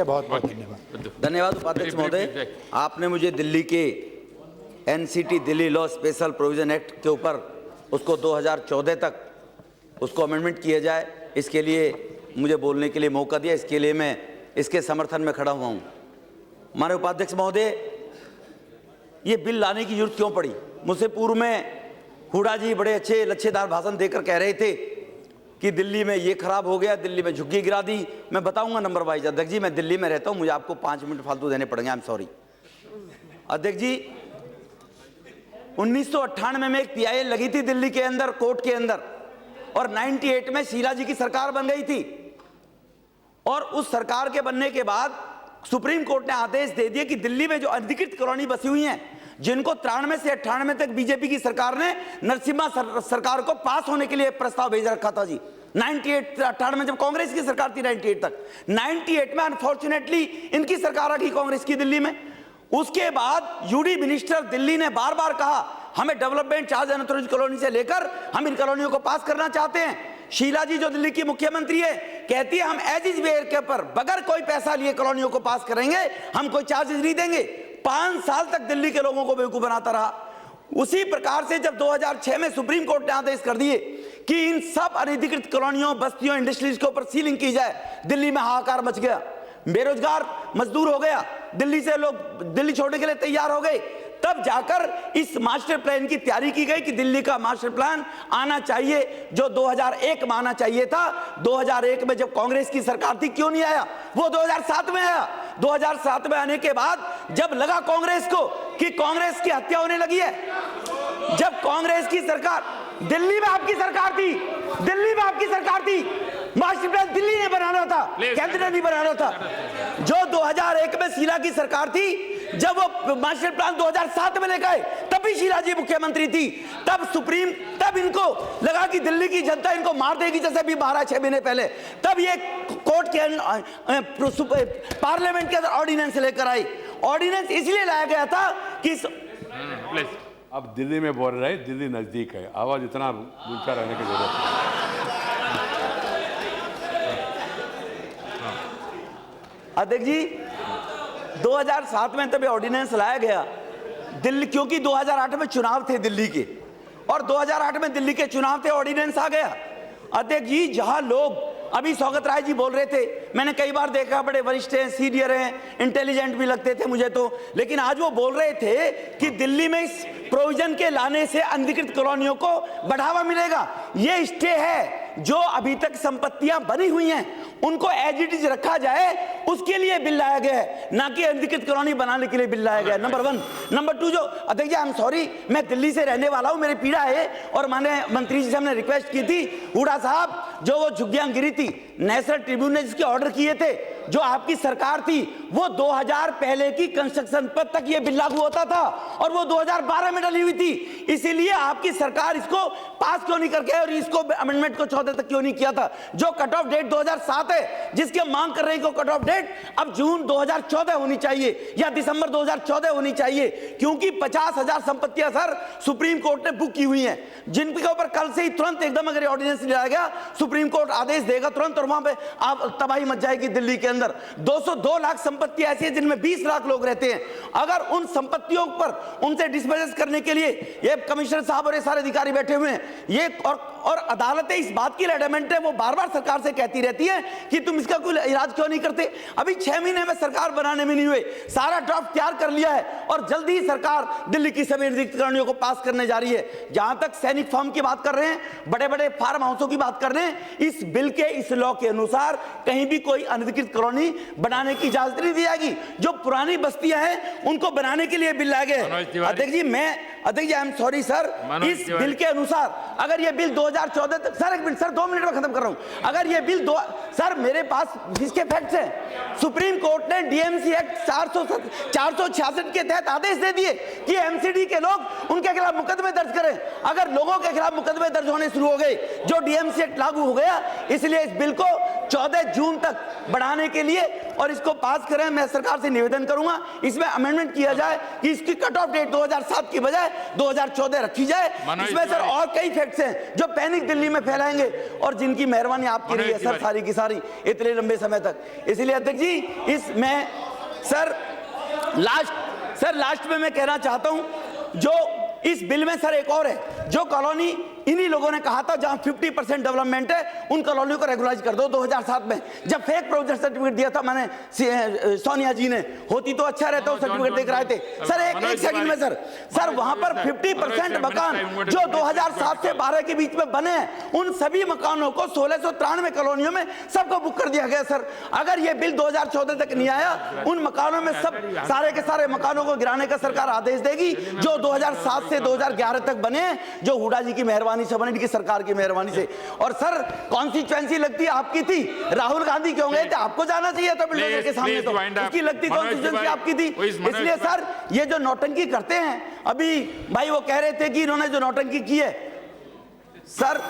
बहुत बहुत धन्यवाद। धन्यवाद उपाध्यक्ष महोदय, आपने मुझे दिल्ली के NCT Delhi law special provision act के ऊपर उसको 2014 तक उसको अमेंडमेंट किया जाए, इसके लिए मुझे बोलने के लिए मौका दिया, इसके लिए मैं इसके समर्थन में खड़ा हुआ हूँ। माननीय उपाध्यक्ष महोदय, ये बिल लाने की जरूरत क्यों पड़ी? मुझसे पूर्व में हुडा जी बड़े अच्छे लच्छेदार भाषण देकर कह रहे थे कि दिल्ली में ये खराब हो गया, दिल्ली में झुग्गी गिरा दी। मैं बताऊंगा नंबर वाइज। अध्यक्ष जी, मैं दिल्ली में रहता हूं, मुझे आपको 5 मिनट फालतू देने पड़ेंगे, आई एम सॉरी। अध्यक्ष जी, 1998 में एक पीआईएल लगी थी दिल्ली के अंदर, कोर्ट के अंदर, और 98 में शीला जी की सरकार बन गई थी। और उस सरकार के बनने के बाद सुप्रीम कोर्ट ने आदेश दे दिए कि दिल्ली में जो अधिकृत कॉलोनी बसी हुई हैं, जिनको 93 से 98 तक बीजेपी की सरकार ने नरसिम्हा सरकार को पास होने के लिए प्रस्ताव भेज रखा था जी। 98 जब कांग्रेस की सरकार थी, 98 तक, 98 में अनफॉर्चुनेटली इनकी सरकार आ गई कांग्रेस की दिल्ली में। उसके बाद यूडी मिनिस्टर दिल्ली ने बार बार कहा हमें development charge and authority colony से लेकर हम इन कॉलोनियों को पास करना चाहते हैं। शीला जी जो दिल्ली की मुख्यमंत्री है, कहती है हम एज इज वेयर के पर बगैर कोई पैसा लिए कॉलोनियों को पास करेंगे, हम कोई चार्जेस नहीं देंगे। 5 साल तक दिल्ली के लोगों को बेवकूफ बनाता रहा। उसी प्रकार से जब 2006 में सुप्रीम कोर्ट ने आदेश कर दिए कि इन सब अनधिकृत कॉलोनियों, बस्तियों, इंडस्ट्रीज के ऊपर सीलिंग की जाए, दिल्ली में हाहाकार मच गया, बेरोजगार मजदूर हो गया, दिल्ली से लोग दिल्ली छोड़ने के लिए तैयार हो गए। तब जाकर इस मास्टर प्लान की तैयारी की गई कि दिल्ली का मास्टर प्लान आना चाहिए, जो 2001 में आना चाहिए था। 2001 में जब कांग्रेस की सरकार थी, क्यों नहीं आया? वो 2007 में आया। 2007 में आने के बाद जब लगा कांग्रेस को कि कांग्रेस की हत्या होने लगी है, जब कांग्रेस की सरकार, दिल्ली में आपकी सरकार थी, दिल्ली में आपकी सरकार थी, मास्टर प्लान दिल्ली ने बनाना था, केंद्र ने नहीं बनाना था। जो 2001 में शीला की सरकार थी, जब वो मास्टर प्लान 2007 में लेकर आए, तभी शीला जी मुख्यमंत्री थी। तब इनको लगा कि दिल्ली की जनता इनको मार देगी, जैसे भी 12-6 महीने पहले। तब ये कोर्ट के पार्लियामेंट के अंदर ऑर्डिनेंस लेकर आई। ऑर्डिनेंस इसलिए लाया गया था कि अब दिल्ली में बोल रहे, दिल्ली नजदीक है, आवाज इतना ऊंचा रहने की जरूरत है। अध्यक्ष जी, 2007 में तब ऑर्डिनेंस लाया गया दिल्ली, क्योंकि 2008 में चुनाव थे दिल्ली के, और 2008 में दिल्ली के चुनाव थे, ऑर्डिनेंस आ गया। अध्यक्ष जी, जहां लोग, अभी स्वागत राय जी बोल रहे थे, मैंने कई बार देखा, बड़े वरिष्ठ हैं, सीनियर हैं, इंटेलिजेंट भी लगते थे मुझे तो, लेकिन आज वो बोल रहे थे कि दिल्ली में इस प्रोविजन के लाने से अनधिकृत कॉलोनियों को बढ़ावा मिलेगा। ये स्टे है, जो अभी तक संपत्तियां बनी हुई हैं उनको एज इट इज रखा जाए, उसके लिए बिल लाया गया है, ना कि अनधिकृत कॉलोनी बनाने के लिए बिल लाया गया है। नंबर 1। नंबर 2, जो अध्यक्ष जी, आई एम सॉरी, मैं दिल्ली से रहने वाला हूं, मेरी पीड़ा है, और मैंने मंत्री जी से हमने रिक्वेस्ट की थी, हुडा साहब, जो वो झुग्गियां गिरी थी, नेशनल ट्रिब्यूनल ने जिसके ऑर्डर किए थे, जो आपकी सरकार थी, वो 2000 पहले की कंस्ट्रक्शन पर तक ये बिल लागू होता था, और वो 2012 में डली हुई थी। इसीलिए आपकी सरकार इसको पास क्यों नहीं करके, और इसको अमेंडमेंट को 14 तक क्यों नहीं किया था? जो कट ऑफ डेट 2007 है, जिसके मांग कर रहे हैं कट ऑफ डेट अब जून 2014 होनी चाहिए या दिसंबर 2014 होनी चाहिए, क्योंकि 50,000 संपत्तियां सर सुप्रीम कोर्ट ने बुक की हुई हैं, जिनके ऊपर कल से ही तुरंत एकदम अगर ऑर्डिनेंस लाया गया, सुप्रीम कोर्ट आदेश देगा तुरंत, और वहां पे आप तबाही मच जाएगी दिल्ली के अंदर। 202 लाख संपत्तियां ऐसी है जिनमें 20 लाख लोग रहते हैं। अगर उन संपत्तियों पर उनसे डिस्पोज करने के लिए ये कमिश्नर साहब और ये सारे अधिकारी बैठे हुए हैं, ये और अदालतें इस बात की एडमेंट है, वो बार बार सरकार से कहती रहती है कि तुम इसका कोई इलाज क्यों नहीं करते। अभी 6 महीने में सरकार बनाने में नहीं हुए, सारा ड्राफ्ट तैयार कर लिया है, और जल्दी ही सरकार दिल्ली की सभी अनधिकृत कॉलोनियों को पास करने जा रही है। जहां तक सैनिक फार्म की बात कर रहे हैं, बड़े बड़े फार्म हाउसों की बात कर रहे हैं, इस बिल के, इस लॉ के अनुसार कहीं भी कोई अनधिकृत कॉलोनी बनाने की इजाजत नहीं दी जाएगी। जो पुरानी बस्तियां हैं उनको बनाने के लिए बिल लाए गए। अध्यक्ष जी, आई एम सॉरी सर, इस बिल के अनुसार अगर ये बिल 2014 तक, सर एक मिनट सर, 2 मिनट में खत्म कर रहा हूं, अगर ये बिल सर मेरे पास जिसके फैक्ट्स हैं, सुप्रीम कोर्ट ने डीएमसी एक्ट 466 के तहत आदेश दे दिए कि एमसीडी के लोग उनके खिलाफ मुकदमे दर्ज करें। अगर लोगों के खिलाफ मुकदमे दर्ज होने शुरू हो गए, जो डीएमसी एक्ट लागू हो गया, इसलिए इस बिल को 14 जून तक बढ़ाने के लिए और इसको पास करें। मैं सरकार से निवेदन करूंगा इसमें अमेंडमेंट किया जाए कि इसकी कट ऑफ डेट 2007 की बजाय 2014 रखी जाए। इसमें सर और कई फैक्ट्स हैं जो पैनिक दिल्ली में फैलाएंगे और जिनकी मेहरबानी आपकी रही है सर सारी की सारी इतने लंबे समय तक। इसलिए अध्यक्ष जी इसमें सर लास्ट में मैं कहना चाहता हूं जो इस बिल में सर एक और है, जो कॉलोनी इन्हीं लोगों ने कहा था जहां 50% डेवलपमेंट है उन कॉलोनियों को रेगुलाइज कर दो। 2007 में जब फेक प्रोजेक्ट सर्टिफिकेट दिया था मैंने सोनिया जी ने, होती तो अच्छा रहता वो सर्टिफिकेट देकर आए थे सर। एक सेकंड में सर वहां पर 50% मकान जो 2007 से 12 के बीच में बने हैं उन सभी मकानों को 1693 कॉलोनियों में सबको बुक कर दिया गया सर। अगर ये बिल 2014 तक नहीं आया उन मकानों में सब सारे के सारे मकानों को गिराने का सरकार आदेश देगी जो 2007 से 2011 तक बने, जो हुडा जी की मेहरबानी से बने, की सरकार की मेहरबानी से। और सर कॉन्स्टिट्यूएंसी लगती आपकी थी, राहुल गांधी क्यों गए थे? आपको जाना चाहिए था बिल्डर के सामने, तो उसकी लगती कॉन्स्टिट्यूएंसी आपकी थी। इसलिए सर ये जो नौटंकी करते हैं, अभी भाई वो कह रहे थे कि इन्होंने जो नौटंकी की है sir.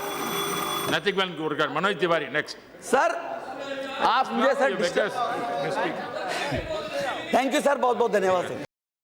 Manoj Tiwari next. Sir आप मुझे सर थैंक यू सर, बहुत बहुत धन्यवाद सर।